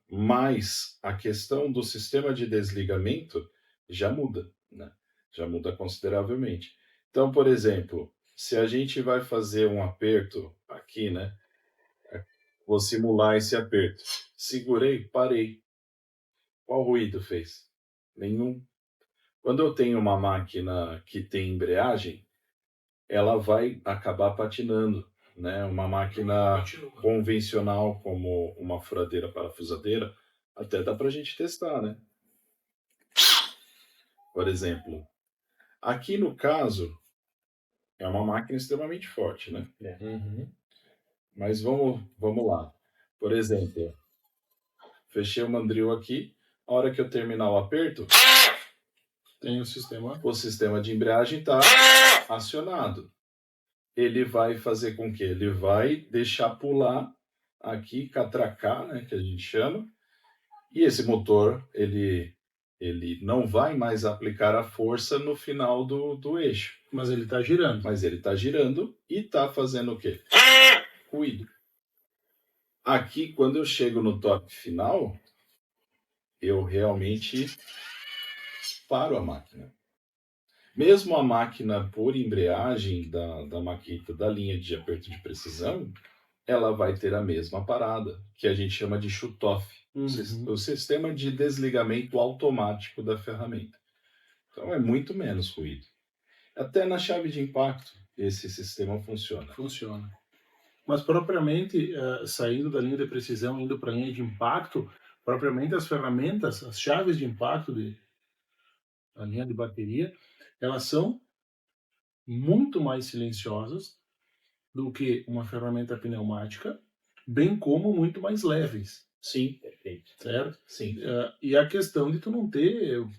Mas a questão do sistema de desligamento já muda, né? Já muda consideravelmente. Então, por exemplo, se a gente vai fazer um aperto aqui, né? Vou simular esse aperto. Segurei, parei. Qual ruído fez? Nenhum. Quando eu tenho uma máquina que tem embreagem, ela vai acabar patinando, né? Uma máquina convencional como uma furadeira parafusadeira, até dá pra gente testar, né? Por exemplo, aqui no caso, é uma máquina extremamente forte, né? Uhum. Mas vamos lá. Por exemplo, fechei o mandril aqui, a hora que eu terminar o aperto, Tem o sistema. o sistema de embreagem está acionado. Ele vai fazer com que ele vai deixar pular aqui, catracar, né, que a gente chama, e esse motor, ele não vai mais aplicar a força no final do eixo. Mas ele está girando. Mas ele está girando e está fazendo o quê? Ruído. Aqui, quando eu chego no toque final, eu realmente paro a máquina. Mesmo a máquina por embreagem da Makita, da linha de aperto de precisão, ela vai ter a mesma parada, que a gente chama de shut-off, o sistema de desligamento automático da ferramenta. Então é muito menos ruído. Até na chave de impacto, esse sistema funciona. Funciona. Mas propriamente, saindo da linha de precisão, indo para a linha de impacto, propriamente as ferramentas, as chaves de impacto da linha de bateria, elas são muito mais silenciosas do que uma ferramenta pneumática, bem como muito mais leves. Sim, Perfeito. Certo? sim. E a questão de tu não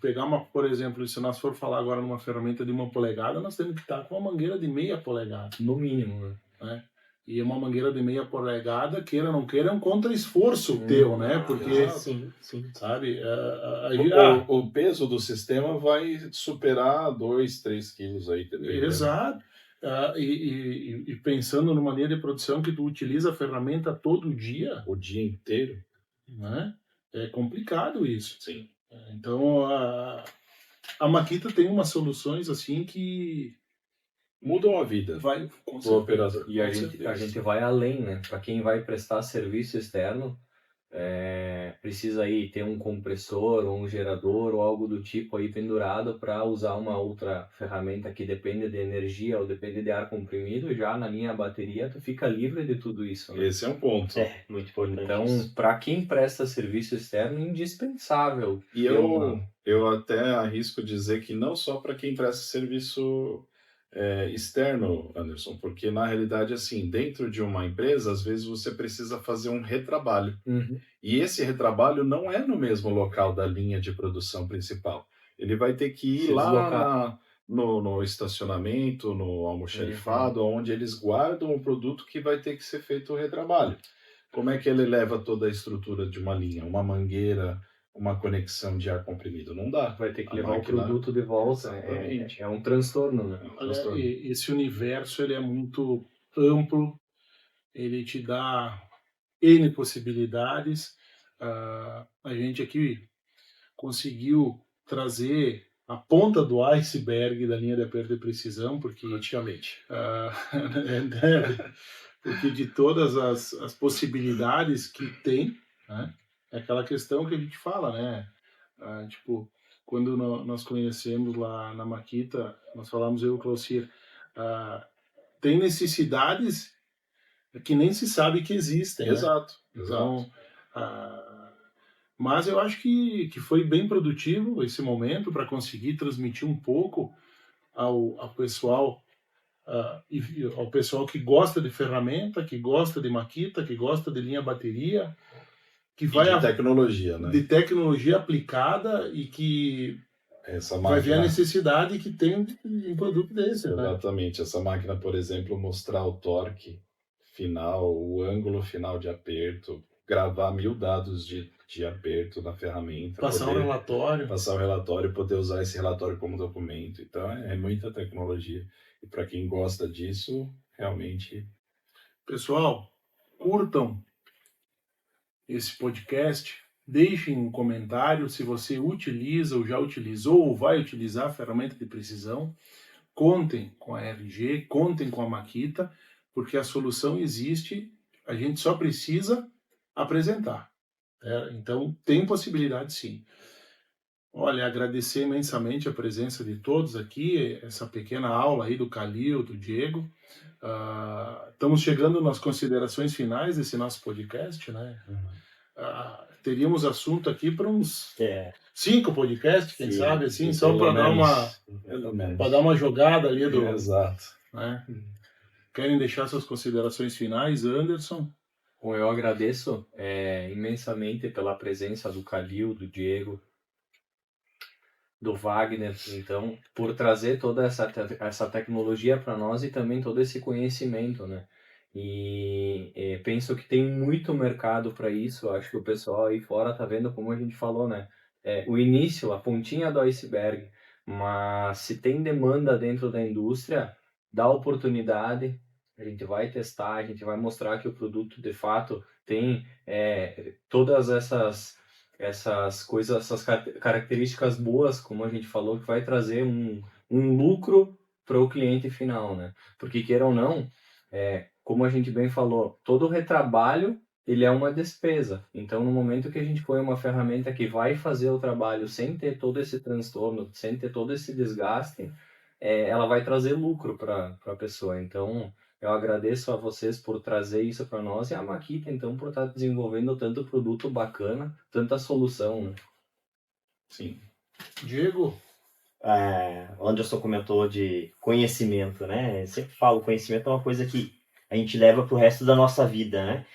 pegar por exemplo, se nós for falar agora numa ferramenta de 1 polegada, nós temos que estar com uma mangueira de meia polegada. No mínimo, né? E uma mangueira de meia polegada, queira ou não queira, é um contra-esforço teu, né? Porque, Sim. sabe, O peso do sistema vai superar 2, 3 quilos aí também. exato. E pensando numa linha de produção que tu utiliza a ferramenta todo dia, O dia inteiro. né? É complicado isso. Sim. Então, a Makita tem umas soluções assim que mudam a vida Vai, com do certeza. operador. E a Com gente, certeza. a gente vai além, né? Para quem vai prestar serviço externo, precisa aí ter um compressor ou um gerador ou algo do tipo aí pendurado para usar uma outra ferramenta que depende de energia ou depende de ar comprimido. Já na minha bateria, tu fica livre de tudo isso, né? Esse é um ponto. É, muito importante Então, isso. para quem presta serviço externo, indispensável. E ter uma- eu até arrisco dizer que não só para quem presta serviço externo, Anderson, porque na realidade, assim, dentro de uma empresa, às vezes você precisa fazer um retrabalho. Uhum. E esse retrabalho não é no mesmo local da linha de produção principal. Ele vai ter que ir Se lá deslocar. no estacionamento, no almoxarifado, onde eles guardam o produto que vai ter que ser feito o retrabalho. Como é que ele leva toda a estrutura de uma linha? Uma mangueira, uma conexão de ar comprimido? Não dá. Vai ter que A levar o máquina- produto de volta. Exatamente. É um transtorno, né? Olha, esse universo ele é muito amplo, ele te dá N possibilidades. A gente aqui conseguiu trazer a ponta do iceberg da linha de aperto e precisão, porque Praticamente. porque de todas as possibilidades que tem, né, é aquela questão que a gente fala, né? Tipo, quando nós conhecemos lá na Makita, nós falamos eu e o Claucir, tem necessidades que nem se sabe que existem, né? Exato. Então, mas eu acho que foi bem produtivo esse momento para conseguir transmitir um pouco ao pessoal, ao pessoal que gosta de ferramenta, que gosta de Makita, que gosta de linha bateria, que vai de tecnologia, né? de tecnologia aplicada e que Essa vai ver a máquina, necessidade que tem em produto desse, né? exatamente. Essa máquina, por exemplo, mostrar o torque final, o ângulo final de aperto, gravar 1000 dados de aperto na ferramenta, Passar um poder relatório. passar o relatório, poder usar esse relatório como documento. Então, é muita tecnologia. E para quem gosta disso, realmente Pessoal, curtam esse podcast, deixem um comentário se você utiliza ou já utilizou ou vai utilizar a ferramenta de precisão. Contem com a RG, contem com a Makita, porque a solução existe, a gente só precisa apresentar. Então, tem possibilidade sim. Olha, agradecer imensamente a presença de todos aqui, essa pequena aula aí do Calil, do Diego. Estamos chegando nas considerações finais desse nosso podcast, né? Teríamos assunto aqui para uns 5 podcasts, quem Sim, sabe, assim, sim, só pelo para dar menos. Pelo menos. para dar uma jogada ali do, Exato. né? Querem deixar suas considerações finais, Anderson? Bom, eu agradeço imensamente pela presença do Calil, do Diego, do Wagner, então, por trazer toda essa tecnologia para nós e também todo esse conhecimento, né? E penso que tem muito mercado para isso. Acho que o pessoal aí fora tá vendo, como a gente falou, né? O início, a pontinha do iceberg, mas se tem demanda dentro da indústria, dá oportunidade, a gente vai testar, a gente vai mostrar que o produto de fato tem todas essas coisas, essas características boas, como a gente falou, que vai trazer um lucro para o cliente final, né? Porque queira ou não, como a gente bem falou, todo retrabalho ele é uma despesa. Então, no momento que a gente põe uma ferramenta que vai fazer o trabalho sem ter todo esse transtorno, sem ter todo esse desgaste, ela vai trazer lucro para a pessoa. Então, eu agradeço a vocês por trazer isso para nós e a Makita, então, por estar desenvolvendo tanto produto bacana, tanta solução, né? Sim. Diego? O Anderson comentou de conhecimento, né? Eu sempre falo, conhecimento é uma coisa que a gente leva pro resto da nossa vida, né?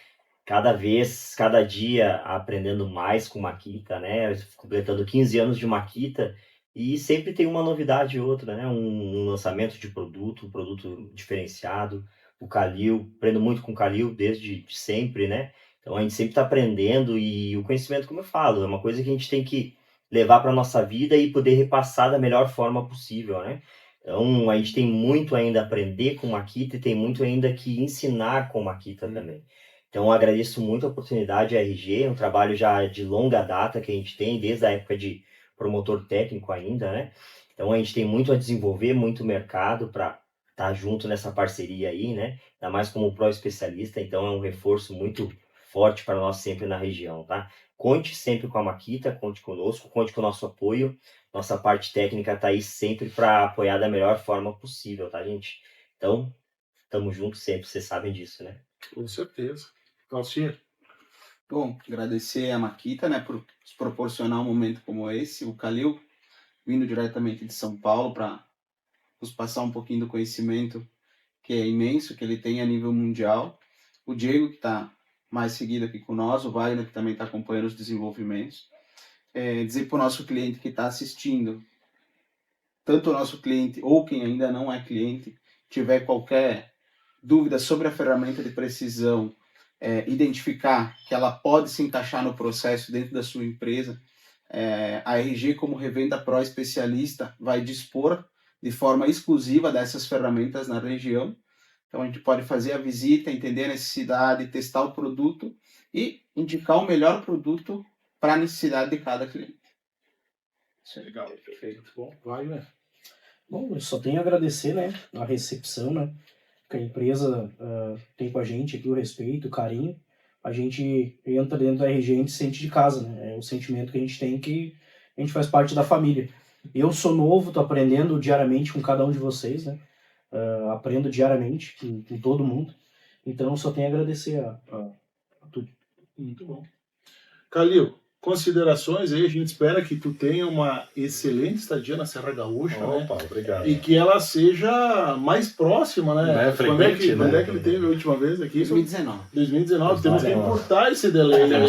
Cada vez, cada dia, aprendendo mais com Makita, né? Completando 15 anos de Makita, e sempre tem uma novidade ou outra, né? Um lançamento de produto, um produto diferenciado. O Calil, aprendo muito com o Calil desde sempre, né? Então a gente sempre está aprendendo, e o conhecimento, como eu falo, é uma coisa que a gente tem que levar para nossa vida e poder repassar da melhor forma possível, né? Então a gente tem muito ainda a aprender com Makita e tem muito ainda que ensinar com Makita também. Então eu agradeço muito a oportunidade, a RG, um trabalho já de longa data que a gente tem, desde a época de promotor técnico ainda, né? Então a gente tem muito a desenvolver, muito mercado para tá junto nessa parceria aí, né? Ainda mais como pró especialista, então é um reforço muito forte para nós sempre na região, tá? Conte sempre com a Makita, conte conosco, conte com o nosso apoio. Nossa parte técnica tá aí sempre para apoiar da melhor forma possível, tá, gente? Então, tamo junto sempre, vocês sabem disso, né? Com certeza. Claucinha, Bom, agradecer a Makita, né, por nos proporcionar um momento como esse, o Calil, vindo diretamente de São Paulo para nos passar um pouquinho do conhecimento que é imenso, que ele tem a nível mundial, o Diego, que está mais seguido aqui com nós, o Wagner, que também está acompanhando os desenvolvimentos. Dizer para o nosso cliente que está assistindo, tanto o nosso cliente ou quem ainda não é cliente, tiver qualquer dúvida sobre a ferramenta de precisão, identificar que ela pode se encaixar no processo dentro da sua empresa, a RG, como revenda pró especialista, vai dispor de forma exclusiva dessas ferramentas na região. Então a gente pode fazer a visita, entender a necessidade, testar o produto e indicar o melhor produto para a necessidade de cada cliente. isso é legal. Perfeito. Bom, Wagner. Bom, eu só tenho a agradecer, né, a recepção, né, que a empresa tem com a gente aqui, o respeito, o carinho. A gente entra dentro da RG, a gente sente de casa, né, é o sentimento que a gente tem que a gente faz parte da família. Eu sou novo, tô aprendendo diariamente com cada um de vocês, né, aprendo diariamente com todo mundo. Então, só tenho a agradecer a tudo. Muito bom. Calil, considerações aí, a gente espera que tu tenha uma excelente estadia na Serra Gaúcha, né? Opa, obrigado. E que ela seja mais próxima, né? Não é frequente, quando né? é que ele teve a última vez aqui? 2019. 2019. Temos que 2019. encurtar esse delay, né?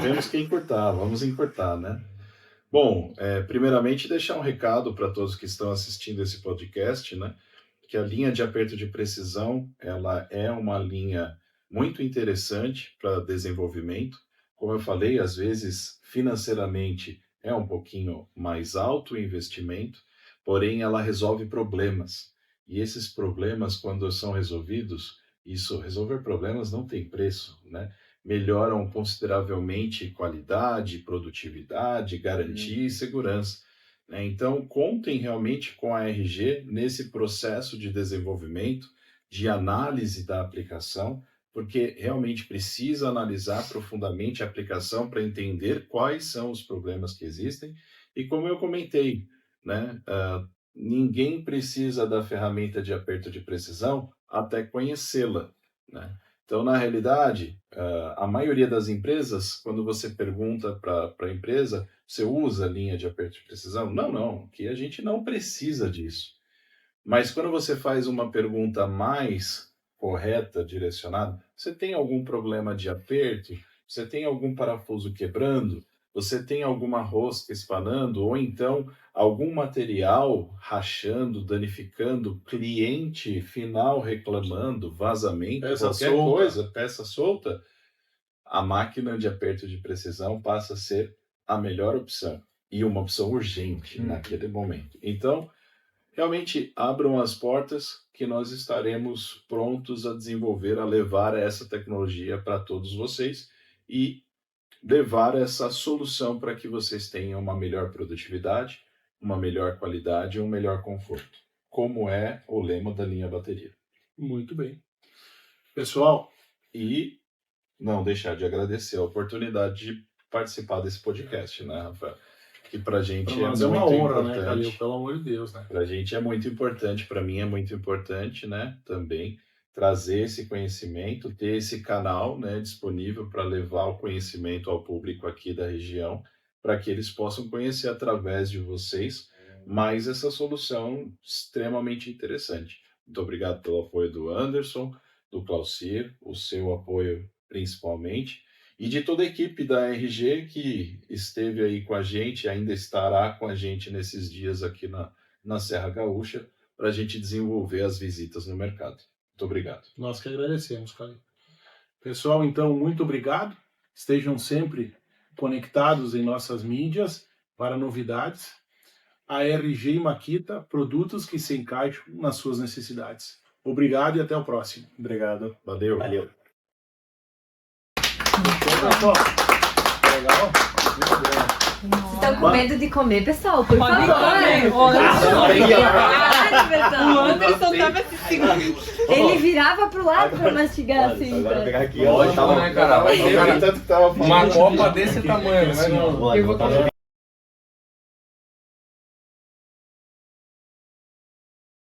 Temos que encurtar, vamos encurtar, né? Bom, primeiramente deixar um recado para todos que estão assistindo esse podcast, né? Que a linha de aperto de precisão, ela é uma linha muito interessante para desenvolvimento. Como eu falei, às vezes financeiramente é um pouquinho mais alto o investimento, porém ela resolve problemas. E esses problemas, quando são resolvidos, resolver problemas não tem preço, né? Melhoram consideravelmente qualidade, produtividade, garantia e segurança. Então, contem realmente com a RG nesse processo de desenvolvimento, de análise da aplicação, porque realmente precisa analisar profundamente a aplicação para entender quais são os problemas que existem. E como eu comentei, né, ninguém precisa da ferramenta de aperto de precisão até conhecê-la, né? Então, na realidade, a maioria das empresas, quando você pergunta para a empresa, você usa a linha de aperto de precisão? Não, que a gente não precisa disso. Mas quando você faz uma pergunta mais correta, direcionada, você tem algum problema de aperto? Você tem algum parafuso quebrando? Você tem alguma rosca espanando? Ou então algum material rachando, danificando, cliente final reclamando, vazamento, qualquer coisa, peça solta? A máquina de aperto de precisão passa a ser a melhor opção. E uma opção urgente naquele momento. Então, realmente abram as portas que nós estaremos prontos a desenvolver, a levar essa tecnologia para todos vocês e levar essa solução para que vocês tenham uma melhor produtividade, uma melhor qualidade e um melhor conforto, como é o lema da linha bateria. Muito bem. Pessoal, e não deixar de agradecer a oportunidade de participar desse podcast, né, Rafael? Que pra gente pra nós é uma muito honra, importante. né, Calil? Pelo amor de Deus, né? Pra gente é muito importante, para mim é muito importante, né, também trazer esse conhecimento, ter esse canal, né, disponível para levar o conhecimento ao público aqui da região, para que eles possam conhecer através de vocês mais essa solução extremamente interessante. Muito obrigado pelo apoio do Anderson, do Claucir, o seu apoio principalmente, e de toda a equipe da RG que esteve aí com a gente, ainda estará com a gente nesses dias aqui na Serra Gaúcha, para a gente desenvolver as visitas no mercado. Muito obrigado. Nós que agradecemos, Calil. Pessoal, então, muito obrigado. Estejam sempre conectados em nossas mídias para novidades. A RG e Makita, produtos que se encaixam nas suas necessidades. Obrigado e até o próximo. Obrigado. Valeu. Valeu. Então, pessoal, legal? Vocês estão com medo de comer, pessoal? Por Pode favor. comer. Para, O pessoal. Anderson tava se segurando. Ele virava pro lado pra mastigar assim. Agora pra- pegar aqui, Lógico, ó. né, cara? Vai O cara ter tanto que tava falando. uma copa desse tamanho, vai não. Eu vou comer.